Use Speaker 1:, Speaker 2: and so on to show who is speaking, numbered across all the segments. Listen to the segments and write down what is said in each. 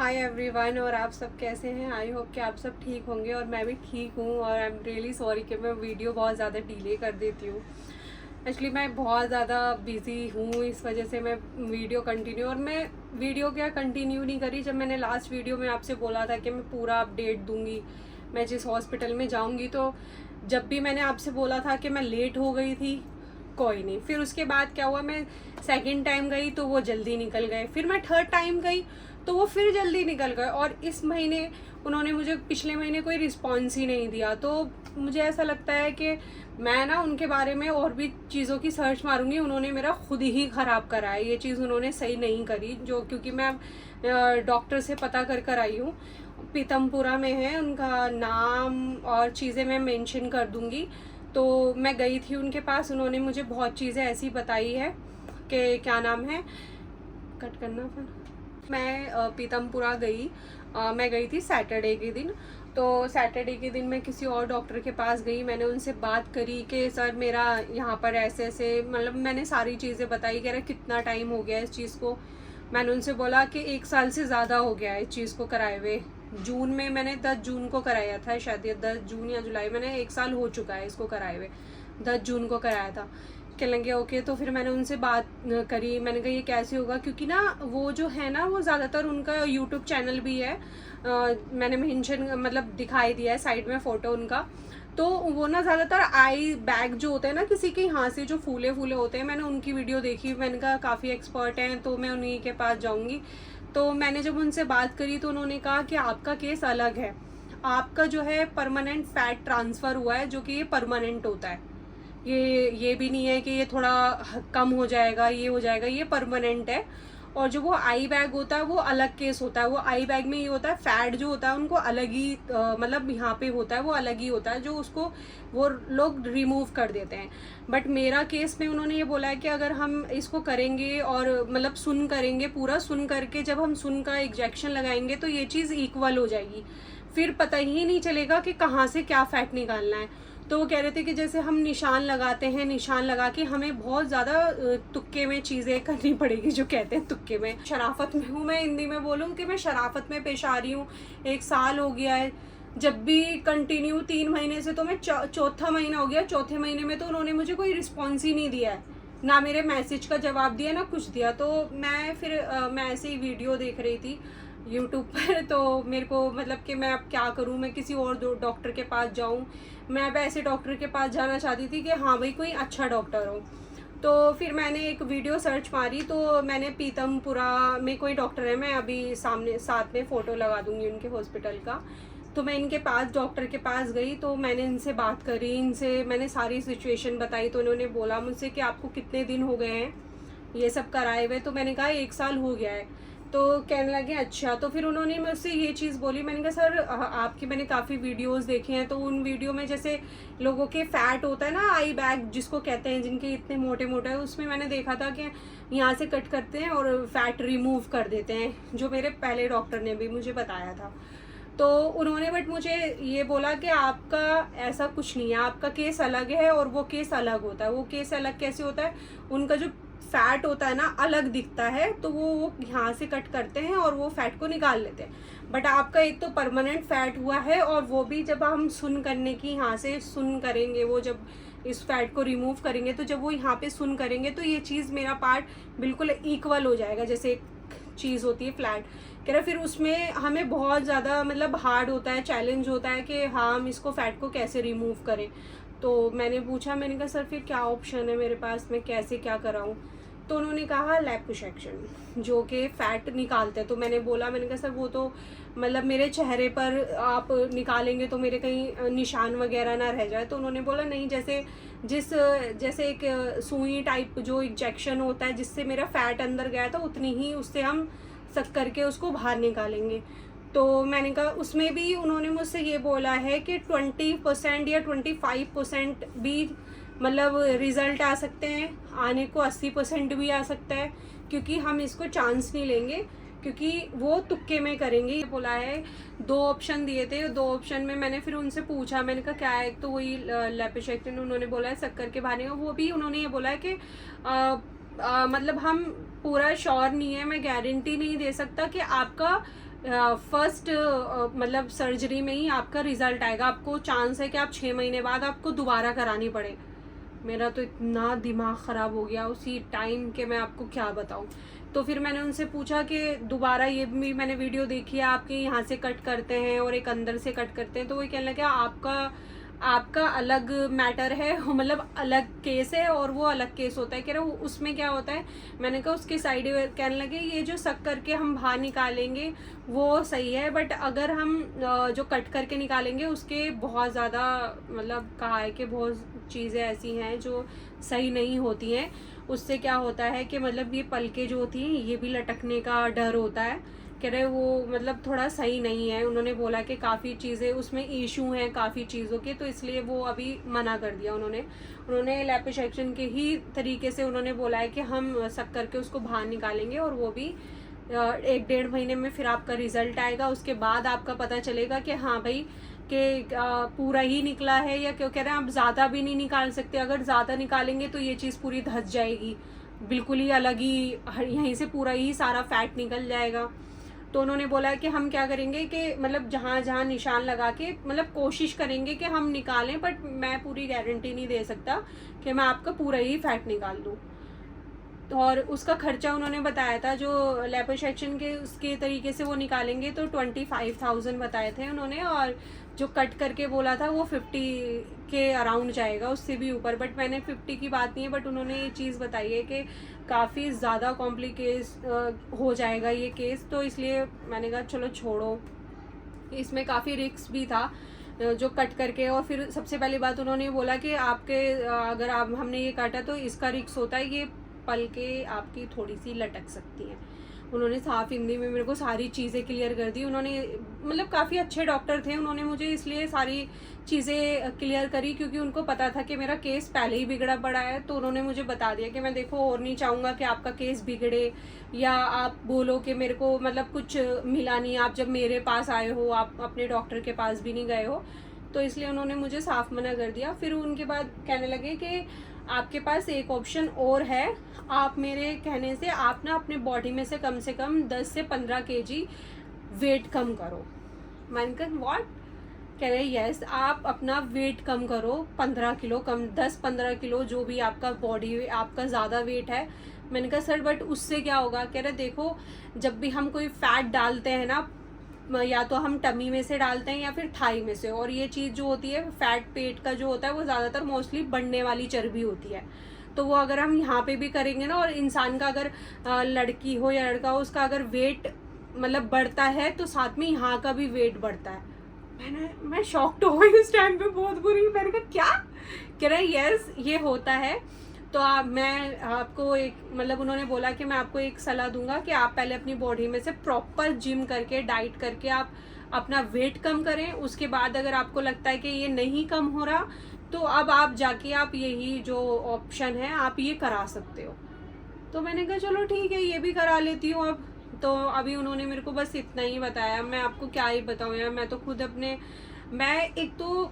Speaker 1: Hi everyone, और आप सब कैसे हैं। आई होप कि आप सब ठीक होंगे और मैं भी ठीक हूँ। और आई एम रियली सॉरी कि मैं वीडियो बहुत ज़्यादा डिले कर देती हूँ। एक्चुअली मैं बहुत ज़्यादा बिज़ी हूँ, इस वजह से मैं वीडियो कंटिन्यू, और मैं वीडियो क्या कंटिन्यू नहीं करी। जब मैंने लास्ट वीडियो में आपसे बोला था कि मैं पूरा अपडेट दूँगी मैं जिस हॉस्पिटल में जाऊँगी, तो जब भी मैंने आपसे बोला था कि मैं लेट हो गई थी, कोई नहीं। फिर उसके बाद क्या हुआ, मैं सेकंड टाइम गई तो वो जल्दी निकल गए, फिर मैं थर्ड टाइम गई तो वो फिर जल्दी निकल गए। और इस महीने उन्होंने मुझे पिछले महीने कोई रिस्पॉन्स ही नहीं दिया। तो मुझे ऐसा लगता है कि मैं ना उनके बारे में और भी चीज़ों की सर्च मारूंगी। उन्होंने मेरा खुद ही ख़राब करा है, ये चीज़ उन्होंने सही नहीं करी। जो क्योंकि मैं डॉक्टर से पता कर आई हूँ, पीतमपुरा में है, उनका नाम और चीज़ें मैं मेंशन कर दूँगी। तो मैं गई थी उनके पास, उन्होंने मुझे बहुत चीज़ें ऐसी बताई है कि क्या नाम है, कट करना फिर। मैं पीतमपुरा गई, मैं गई थी सैटरडे के दिन। तो सैटरडे के दिन मैं किसी और डॉक्टर के पास गई, मैंने उनसे बात करी कि सर मेरा यहाँ पर ऐसे ऐसे, मतलब मैंने सारी चीज़ें बताई। कह रहा कितना टाइम हो गया इस चीज़ को। मैंने उनसे बोला कि 1 साल से ज़्यादा हो गया है इस चीज़ को कराए हुए। जून में मैंने 10 जून को कराया था, शायद ये 10 जून या जुलाई, मैंने 1 साल हो चुका है इसको कराए हुए। 10 जून को कराया था। कहने लगे ओके। तो फिर मैंने उनसे बात करी, मैंने कहा ये कैसे होगा, क्योंकि ना वो जो है ना, वो ज़्यादातर उनका यूट्यूब चैनल भी है, मैंने मेंशन मतलब दिखाई दिया है साइड में फ़ोटो उनका। तो वो ना ज़्यादातर आई बैग जो होते हैं ना किसी के यहाँ से, जो फूले फूले होते हैं, मैंने उनकी वीडियो देखी। मैंने कहा काफ़ी एक्सपर्ट हैं, तो मैं उन्हीं के पास जाऊँगी। तो मैंने जब उनसे बात करी तो उन्होंने कहा कि आपका केस अलग है, आपका जो है परमानेंट फैट ट्रांसफ़र हुआ है, जो कि ये परमानेंट होता है। ये भी नहीं है कि ये थोड़ा कम हो जाएगा, ये हो जाएगा, ये परमानेंट है। और जो वो आई बैग होता है वो अलग केस होता है। वो आई बैग में ये होता है, फैट जो होता है उनको अलग ही मतलब यहाँ पे होता है, वो अलग ही होता है, जो उसको वो लोग रिमूव कर देते हैं। बट मेरा केस में उन्होंने ये बोला है कि अगर हम इसको करेंगे और मतलब सुन करेंगे, पूरा सुन करके जब हम सुन का इंजेक्शन लगाएंगे तो ये चीज़ इक्वल हो जाएगी, फिर पता ही नहीं चलेगा कि कहाँ से क्या फैट निकालना है। तो वो कह रहे थे कि जैसे हम निशान लगाते हैं, निशान लगा के हमें बहुत ज़्यादा तुक्के में चीज़ें करनी पड़ेगी, जो कहते हैं तुक्के में। शराफत में हूँ, मैं हिंदी में बोलूँ कि मैं शराफत में पेश आ रही हूँ। 1 साल हो गया है, जब भी कंटिन्यू 3 महीने से, तो मैं चौथा महीना हो गया। चौथे महीने में तो उन्होंने मुझे कोई रिस्पॉन्स ही नहीं दिया है, ना मेरे मैसेज का जवाब दिया, ना कुछ दिया। तो मैं फिर मैं ऐसे ही वीडियो देख रही थी यूट्यूब पर, तो मेरे को मतलब कि मैं अब क्या करूं, मैं किसी और डॉक्टर के पास जाऊं। मैं अब ऐसे डॉक्टर के पास जाना चाहती थी कि हाँ भाई कोई अच्छा डॉक्टर हो। तो फिर मैंने एक वीडियो सर्च मारी, तो मैंने पीतमपुरा में कोई डॉक्टर है, मैं अभी सामने साथ में फ़ोटो लगा दूंगी उनके हॉस्पिटल का। तो मैं इनके पास, डॉक्टर के पास गई, तो मैंने इनसे बात करी, इनसे मैंने सारी सिचुएशन बताई। तो उन्होंने बोला मुझसे कि आपको कितने दिन हो गए हैं ये सब कराए हुए। तो मैंने कहा 1 साल हो गया है। तो कहने लगे अच्छा। तो फिर उन्होंने मुझसे ये चीज़ बोली, मैंने कहा सर आपकी मैंने काफ़ी वीडियोस देखे हैं, तो उन वीडियो में जैसे लोगों के फैट होता है ना, आई बैग जिसको कहते हैं, जिनके इतने मोटे मोटे है, उसमें मैंने देखा था कि यहाँ से कट करते हैं और फैट रिमूव कर देते हैं, जो मेरे पहले डॉक्टर ने भी मुझे बताया था। तो उन्होंने बट मुझे ये बोला कि आपका ऐसा कुछ नहीं है, आपका केस अलग है और वो केस अलग होता है। वो केस अलग कैसे होता है, उनका जो फैट होता है ना अलग दिखता है, तो वो यहाँ से कट करते हैं और वो फैट को निकाल लेते हैं। बट आपका एक तो परमानेंट फैट हुआ है, और वो भी जब हम सुन करने की यहाँ से सुन करेंगे, वो जब इस फैट को रिमूव करेंगे, तो जब वो यहाँ पे सुन करेंगे तो ये चीज़ मेरा पार्ट बिल्कुल इक्वल हो जाएगा, जैसे एक चीज़ होती है फ्लैट। कह रहा फिर उसमें हमें बहुत ज़्यादा मतलब हार्ड होता है, चैलेंज होता है कि हाँ हम इसको फैट को कैसे रिमूव करें। तो मैंने पूछा, मैंने कहा सर फिर क्या ऑप्शन है मेरे पास, मैं कैसे क्या कराऊँ। तो उन्होंने कहा लैपुसेक्शन, जो कि फ़ैट निकालते हैं। तो मैंने बोला, मैंने कहा सर वो तो मतलब मेरे चेहरे पर आप निकालेंगे तो मेरे कहीं निशान वगैरह ना रह जाए। तो उन्होंने बोला नहीं, जैसे एक सुई टाइप जो इंजेक्शन होता है जिससे मेरा फैट अंदर गया था, उतनी ही उससे हम सक करके उसको बाहर निकालेंगे। तो मैंने कहा उसमें भी उन्होंने मुझसे ये बोला है कि 20% या 25% भी मतलब रिज़ल्ट आ सकते हैं, आने को 80% भी आ सकता है, क्योंकि हम इसको चांस नहीं लेंगे, क्योंकि वो तुक्के में करेंगे। ये बोला है, 2 ऑप्शन दिए थे, 2 ऑप्शन में मैंने फिर उनसे पूछा, मैंने कहा क्या है, एक तो वही लैपुसेक्टमी उन्होंने बोला है शक्कर के बहाने का, वो भी उन्होंने ये बोला है कि मतलब हम पूरा श्योर नहीं है, मैं गारंटी नहीं दे सकता कि आपका फर्स्ट मतलब सर्जरी में ही आपका रिजल्ट आएगा, आपको चांस है कि आप 6 महीने बाद आपको दोबारा करानी पड़े। मेरा तो इतना दिमाग ख़राब हो गया उसी टाइम के मैं आपको क्या बताऊं। तो फिर मैंने उनसे पूछा कि दोबारा, ये भी मैंने वीडियो देखी है आपके यहाँ से कट करते हैं और एक अंदर से कट करते हैं, तो वो कहने लगे आपका अलग मैटर है, मतलब अलग केस है और वो अलग केस होता है। कह रहे वो उसमें क्या होता है। मैंने कहा उसके साइड, कहने लगे ये जो सक करके हम बाहर निकालेंगे वो सही है, बट अगर हम जो कट करके निकालेंगे उसके बहुत ज़्यादा, मतलब कहा है कि बहुत चीज़ें ऐसी हैं जो सही नहीं होती हैं। उससे क्या होता है कि मतलब ये पलकें जो होती हैं ये भी लटकने का डर होता है। कह रहे वो मतलब थोड़ा सही नहीं है। उन्होंने बोला कि काफ़ी चीज़ें उसमें इशू हैं काफ़ी चीज़ों के, तो इसलिए वो अभी मना कर दिया उन्होंने लैप्रोसेक्शन के ही तरीके से उन्होंने बोला है कि हम सक करके उसको बाहर निकालेंगे और वो भी 1-1.5 महीने में फिर आपका रिजल्ट आएगा। उसके बाद आपका पता चलेगा कि हाँ भाई कि पूरा ही निकला है या क्यों। कह रहे हैं आप ज़्यादा भी नहीं निकाल सकते, अगर ज़्यादा निकालेंगे तो ये चीज़ पूरी धंस जाएगी, बिल्कुल ही अलग ही, यहीं से पूरा ही सारा फैट निकल जाएगा। तो उन्होंने बोला कि हम क्या करेंगे कि मतलब जहाँ जहाँ निशान लगा के मतलब कोशिश करेंगे कि हम निकालें, बट मैं पूरी गारंटी नहीं दे सकता कि मैं आपका पूरा ही फैट निकाल दूँ। और उसका खर्चा उन्होंने बताया था, जो लिपोसक्शन के उसके तरीके से वो निकालेंगे तो 25,000 बताए थे उन्होंने, और जो कट करके बोला था वो 50 के अराउंड जाएगा, उससे भी ऊपर। बट मैंने 50 की बात नहीं है, बट उन्होंने ये चीज़ बताई है कि काफ़ी ज़्यादा कॉम्प्लिकेस हो जाएगा ये केस, तो इसलिए मैंने कहा चलो छोड़ो। इसमें काफ़ी रिस्क भी था जो कट करके। और फिर सबसे पहली बात उन्होंने बोला कि आपके अगर आप हमने ये काटा तो इसका रिस्क होता है, ये पलकें आपकी थोड़ी सी लटक सकती हैं। उन्होंने साफ हिंदी में मेरे को सारी चीज़ें क्लियर कर दी। उन्होंने मतलब काफ़ी अच्छे डॉक्टर थे, उन्होंने मुझे इसलिए सारी चीज़ें क्लियर करी क्योंकि उनको पता था कि मेरा केस पहले ही बिगड़ा पड़ा है। तो उन्होंने मुझे बता दिया कि मैं देखो और नहीं चाहूँगा कि आपका केस बिगड़े या आप बोलो कि मेरे को मतलब कुछ मिला नहीं, आप जब मेरे पास आए हो आप अपने डॉक्टर के पास भी नहीं गए हो। तो इसलिए उन्होंने मुझे साफ मना कर दिया। फिर उनके बाद कहने लगे कि आपके पास एक ऑप्शन और है, आप मेरे कहने से आप ना अपने बॉडी में से कम 10 से 15 kg वेट कम करो। मैंने कहा व्हाट? कह रहे यस, आप अपना वेट कम करो 15 किलो कम, 10-15 किलो जो भी आपका बॉडी आपका ज़्यादा वेट है। मैंने कहा सर बट उससे क्या होगा? कह रहे देखो जब भी हम कोई फैट डालते हैं ना, या तो हम टमी में से डालते हैं या फिर थाई में से, और ये चीज़ जो होती है फैट पेट का जो होता है वो ज़्यादातर मोस्टली बढ़ने वाली चर्बी होती है। तो वो अगर हम यहाँ पे भी करेंगे ना, और इंसान का अगर लड़की हो या लड़का हो उसका अगर वेट मतलब बढ़ता है तो साथ में यहाँ का भी वेट बढ़ता है। मैं शॉक्ड हो गई उस टाइम पे बहुत बुरी। मैंने कहा क्या? कह रहे यस ये होता है। तो मैं आपको एक मतलब उन्होंने बोला कि मैं आपको एक सलाह दूंगा कि आप पहले अपनी बॉडी में से प्रॉपर जिम करके डाइट करके आप अपना वेट कम करें। उसके बाद अगर आपको लगता है कि ये नहीं कम हो रहा तो अब आप जाके आप यही जो ऑप्शन है आप ये करा सकते हो। तो मैंने कहा चलो ठीक है ये भी करा लेती हूँ अब। तो अभी उन्होंने मेरे को बस इतना ही बताया, मैं आपको क्या ही बताऊँ यार। मैं तो खुद मैं एक तो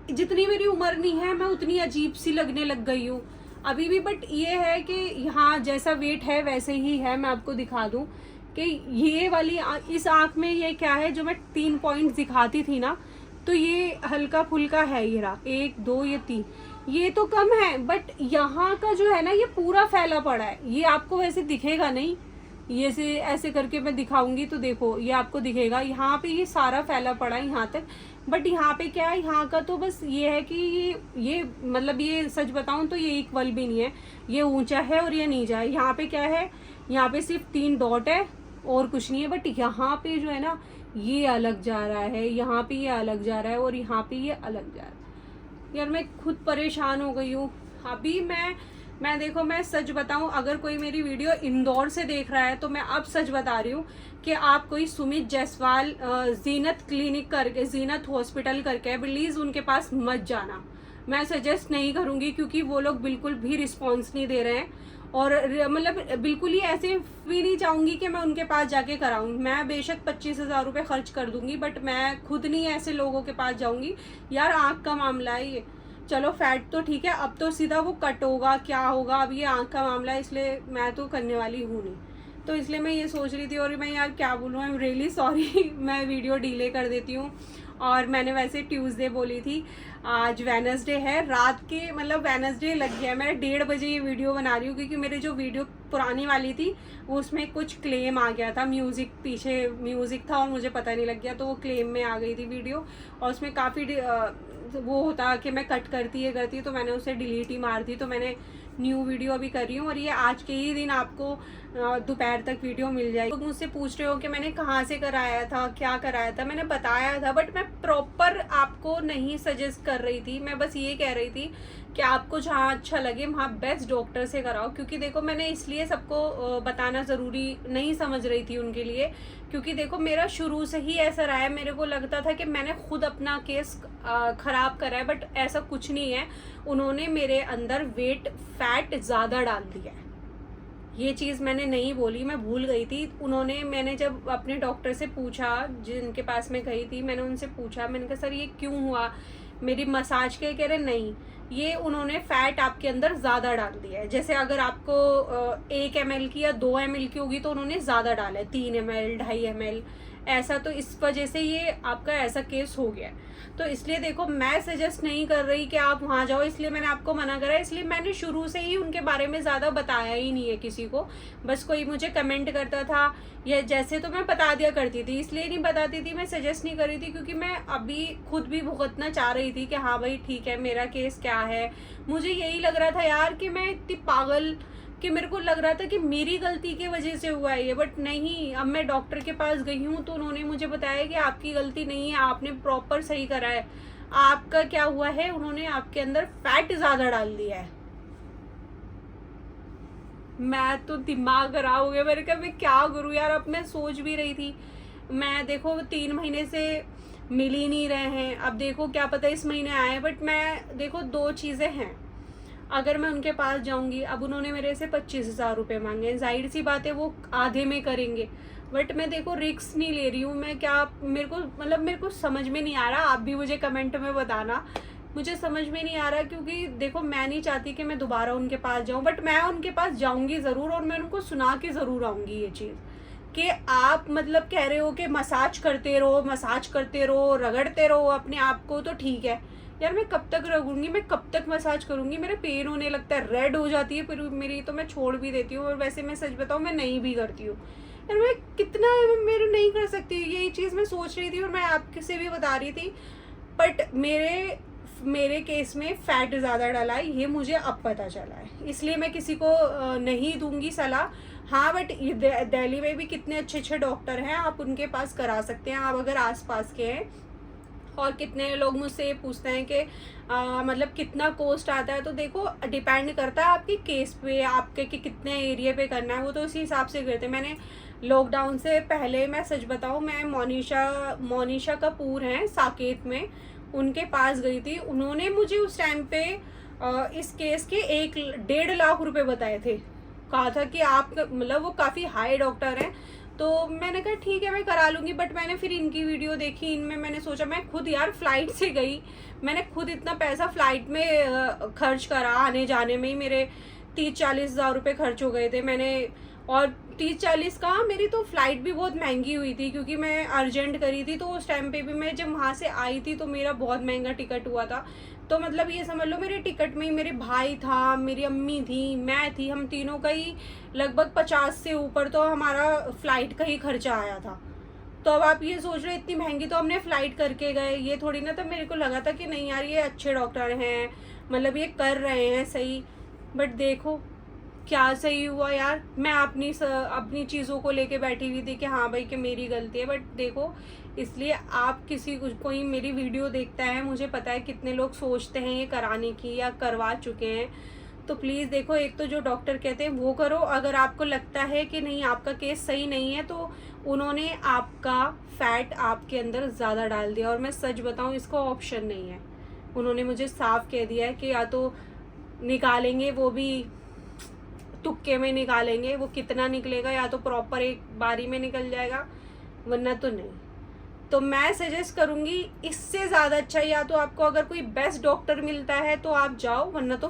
Speaker 1: जितनी मेरी उम्र नहीं है मैं उतनी अजीब सी लगने लग गई हूँ अभी भी। बट ये है कि यहाँ जैसा वेट है वैसे ही है। मैं आपको दिखा दूँ कि ये वाली इस आँख में ये क्या है, जो मैं 3 पॉइंट दिखाती थी ना, तो ये हल्का फुल्का है, ये रहा 1 2 ये 3, ये तो कम है। बट यहाँ का जो है ना ये पूरा फैला पड़ा है। ये आपको वैसे दिखेगा नहीं, ये से ऐसे करके मैं दिखाऊंगी तो देखो ये आपको दिखेगा, यहाँ पे ये सारा फैला पड़ा है यहाँ तक। बट यहाँ पे क्या है, यहाँ का तो बस ये है कि ये मतलब ये सच बताऊं तो ये इक्वल भी नहीं है, ये ऊंचा है और ये नीचा है। यहाँ पे क्या है, यहाँ पे सिर्फ 3 डॉट है और कुछ नहीं है। बट यहाँ पे जो है ना ये अलग जा रहा है, यहाँ पे ये अलग जा रहा है और यहाँ पे ये अलग जा रहा है। यार मैं खुद परेशान हो गई हूँ अभी। मैं देखो मैं सच बताऊं, अगर कोई मेरी वीडियो इंदौर से देख रहा है तो मैं अब सच बता रही हूँ कि आप कोई सुमित जायसवाल जीनत क्लिनिक करके, जीनत हॉस्पिटल करके प्लीज़ उनके पास मत जाना। मैं सजेस्ट नहीं करूँगी क्योंकि वो लोग बिल्कुल भी रिस्पॉन्स नहीं दे रहे हैं। और मतलब बिल्कुल ही ऐसे भी नहीं चाहूँगी कि मैं उनके पास जाके कराऊँ। मैं बेशक 25,000 रुपये खर्च कर दूँगी बट मैं खुद नहीं ऐसे लोगों के पास जाऊँगी। यार आँख का मामला है ये, चलो फैट तो ठीक है, अब तो सीधा वो कट होगा क्या होगा, अब ये आँख का मामला है, इसलिए मैं तो करने वाली हूँ नहीं। तो इसलिए मैं ये सोच रही थी, और मैं यार क्या बोलूँ, आई एम रियली सॉरी मैं वीडियो डिले कर देती हूँ। और मैंने वैसे ट्यूसडे बोली थी, आज वेडनेसडे है, रात के मतलब वेडनेसडे लग गया, मैं 1:30 बजे ये वीडियो बना रही हूँ, क्योंकि मेरी जो वीडियो पुरानी वाली थी वो उसमें कुछ क्लेम आ गया था, म्यूज़िक पीछे म्यूज़िक था और मुझे पता नहीं लग गया, तो वो क्लेम में आ गई थी वीडियो। और उसमें काफ़ी वो होता कि मैं कट करती तो मैंने उसे डिलीट ही मार दी। तो मैंने न्यू वीडियो अभी कर रही हूँ, और ये आज के ही दिन आपको दोपहर तक वीडियो मिल जाएगी। लोग मुझसे पूछ रहे हो कि मैंने कहाँ से कराया था, क्या कराया था, मैंने बताया था, बट मैं प्रॉपर आपको नहीं सजेस्ट कर रही थी। मैं बस ये कह रही थी कि आपको जहाँ अच्छा लगे वहाँ बेस्ट डॉक्टर से कराओ, क्योंकि देखो मैंने इसलिए सबको बताना ज़रूरी नहीं समझ रही थी उनके लिए, क्योंकि देखो मेरा शुरू से ही ऐसा रहा है, मेरे को लगता था कि मैंने खुद अपना केस ख़राब करा है, बट ऐसा कुछ नहीं है। उन्होंने मेरे अंदर वेट फैट ज़्यादा डाल दिया है, ये चीज़ मैंने नहीं बोली, मैं भूल गई थी। मैंने जब अपने डॉक्टर से पूछा, जिनके पास मैं गई थी, मैंने उनसे पूछा, मैंने कहा सर ये क्यों हुआ, मेरी मसाज के, कह रहे नहीं, ये उन्होंने फैट आपके अंदर ज़्यादा डाल दिया है। जैसे अगर आपको 1 ml की या 2 ml की होगी तो उन्होंने ज़्यादा डाला है, 3 ml 2.5 ml ऐसा, तो इस वजह से ये आपका ऐसा केस हो गया है। तो इसलिए देखो मैं सजेस्ट नहीं कर रही कि आप वहाँ जाओ, इसलिए मैंने आपको मना करा, इसलिए मैंने शुरू से ही उनके बारे में ज़्यादा बताया ही नहीं है किसी को। बस कोई मुझे कमेंट करता था या जैसे तो मैं बता दिया करती थी, इसलिए नहीं बताती थी, मैं सजेस्ट नहीं कर रही थी, क्योंकि मैं अभी खुद भी भुगतना चाह रही थी कि हाँ भाई ठीक है मेरा केस क्या है। मुझे यही लग रहा था यार कि मैं इतनी पागल, कि मेरे को लग रहा था कि मेरी गलती की वजह से हुआ है ये, बट नहीं। अब मैं डॉक्टर के पास गई हूँ तो उन्होंने मुझे बताया कि आपकी गलती नहीं है, आपने प्रॉपर सही करा है। आपका क्या हुआ है, उन्होंने आपके अंदर फैट ज़्यादा डाल दिया है। मैं तो दिमाग खराब हो गया, मैंने कहा मैं क्या करूँ यार। अब मैं सोच भी रही थी, मैं देखो 3 महीने से मिल ही नहीं रहे हैं, अब देखो क्या पता इस महीने आए, बट मैं देखो 2 चीज़ें हैं। अगर मैं उनके पास जाऊंगी, अब उन्होंने मेरे से 25,000 रुपये मांगे, जाहिर सी बात है वो आधे में करेंगे, बट मैं देखो रिस्क नहीं ले रही हूँ। मैं क्या, मेरे को समझ में नहीं आ रहा, आप भी मुझे कमेंट में बताना, मुझे समझ में नहीं आ रहा, क्योंकि देखो मैं नहीं चाहती कि मैं दोबारा उनके पास जाऊँ, बट मैं उनके पास जाऊँगी ज़रूर, और मैं उनको सुना के ज़रूर आऊँगी ये चीज़ कि आप मतलब कह रहे हो कि मसाज करते रहो, रगड़ते रहो अपने आप को, तो ठीक है यार। मैं कब तक रगूंगी, मैं कब तक मसाज करूंगी, मेरे पेन होने लगता है, रेड हो जाती है फिर मेरी, तो मैं छोड़ भी देती हूँ। और वैसे मैं सच बताऊँ मैं नहीं भी करती हूँ यार, मैं कितना मेरे नहीं कर सकती, यही चीज़ मैं सोच रही थी और मैं आपसे भी बता रही थी। बट मेरे केस में फैट ज़्यादा डाला है, ये मुझे अब पता चला है, इसलिए मैं किसी को नहीं दूंगी सलाह। हाँ बट दिल्ली में भी कितने अच्छे अच्छे डॉक्टर हैं, आप उनके पास करा सकते हैं, आप अगर आसपास के हैं। और कितने लोग मुझसे ये पूछते हैं कि मतलब कितना कॉस्ट आता है, तो देखो डिपेंड करता है आपके केस पे, आपके कि कितने एरिया पे करना है, वो तो उसी हिसाब से करते हैं। मैंने लॉकडाउन से पहले, मैं सच बताऊँ, मैं मोनिशा कपूर हैं साकेत में, उनके पास गई थी। उन्होंने मुझे उस टाइम पे इस केस के 1.5 लाख रुपए बताए थे, कहा था कि आप मतलब वो काफ़ी हाई डॉक्टर हैं। तो मैंने कहा ठीक है मैं करा लूँगी, बट मैंने फिर इनकी वीडियो देखी, इनमें मैंने सोचा, मैं खुद यार फ्लाइट से गई, मैंने खुद इतना पैसा फ्लाइट में खर्च करा, आने जाने में ही मेरे 30-40 हज़ार रुपये खर्च हो गए थे मैंने। और 30-40 कहाँ, मेरी तो फ़्लाइट भी बहुत महंगी हुई थी, क्योंकि मैं अर्जेंट करी थी, तो उस टाइम पे भी मैं जब वहाँ से आई थी तो मेरा बहुत महंगा टिकट हुआ था। तो मतलब ये समझ लो मेरे टिकट में ही मेरे भाई था, मेरी अम्मी थी, मैं थी, हम तीनों का ही लगभग 50 से ऊपर तो हमारा फ़्लाइट का ही खर्चा आया था। तो अब आप ये सोच रहे इतनी महंगी तो हमने फ़्लाइट करके गए, ये थोड़ी ना। तब मेरे को लगा था कि नहीं यार ये अच्छे डॉक्टर हैं, मतलब ये कर रहे हैं सही। बट देखो क्या सही हुआ यार, मैं अपनी चीज़ों को लेके बैठी हुई थी कि हाँ भाई कि मेरी गलती है। बट देखो, इसलिए आप कोई मेरी वीडियो देखता है, मुझे पता है कितने लोग सोचते हैं ये कराने की या करवा चुके हैं, तो प्लीज़ देखो, एक तो जो डॉक्टर कहते हैं वो करो। अगर आपको लगता है कि नहीं आपका केस सही नहीं है, तो उन्होंने आपका फैट आपके अंदर ज़्यादा डाल दिया, और मैं सच बताऊँ इसका ऑप्शन नहीं है। उन्होंने मुझे साफ कह दिया है कि या तो निकालेंगे, वो भी तुक्के में निकालेंगे, वो कितना निकलेगा, या तो प्रॉपर एक बारी में निकल जाएगा, वरना तो नहीं। तो मैं सजेस्ट करूँगी इससे ज़्यादा अच्छा, या तो आपको अगर कोई बेस्ट डॉक्टर मिलता है तो आप जाओ, वरना तो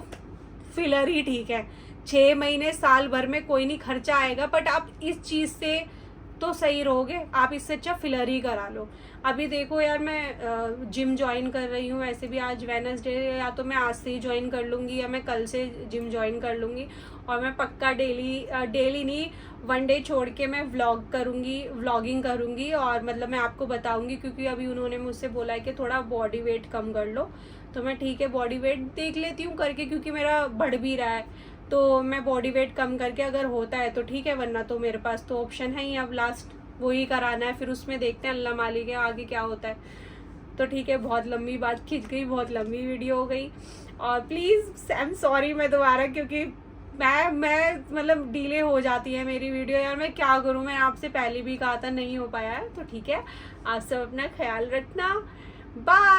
Speaker 1: फिलर ही ठीक है। 6 महीने साल भर में कोई नहीं खर्चा आएगा, बट आप इस चीज़ से तो सही रहोगे। आप इससे अच्छा फिलर ही करा लो। अभी देखो यार, मैं जिम ज्वाइन कर रही हूँ, ऐसे भी आज वेडनेसडे, या तो मैं आज से ही ज्वाइन कर लूँगी या मैं कल से जिम ज्वाइन कर लूँगी। और मैं पक्का डेली नहीं, 1 डे छोड़ के मैं व्लॉगिंग करूँगी और मतलब मैं आपको बताऊँगी, क्योंकि अभी उन्होंने मुझसे बोला है कि थोड़ा बॉडी वेट कम कर लो। तो मैं ठीक है, बॉडी वेट देख लेती हूँ करके, क्योंकि मेरा बढ़ भी रहा है। तो मैं बॉडी वेट कम करके अगर होता है तो ठीक है, वरना तो मेरे पास तो ऑप्शन है ही, अब लास्ट वही कराना है, फिर उसमें देखते हैं, अल्लाह मालिक है आगे क्या होता है। तो ठीक है, बहुत लंबी बात खिंच गई, बहुत लंबी वीडियो हो गई, और प्लीज़ आई एम सॉरी मैं दोबारा, क्योंकि मैं मतलब डिले हो जाती है मेरी वीडियो यार, मैं क्या करूँ, मैं आपसे पहले भी कहा था, नहीं हो पाया है। तो ठीक है, आप सब अपना ख्याल रखना, बाय।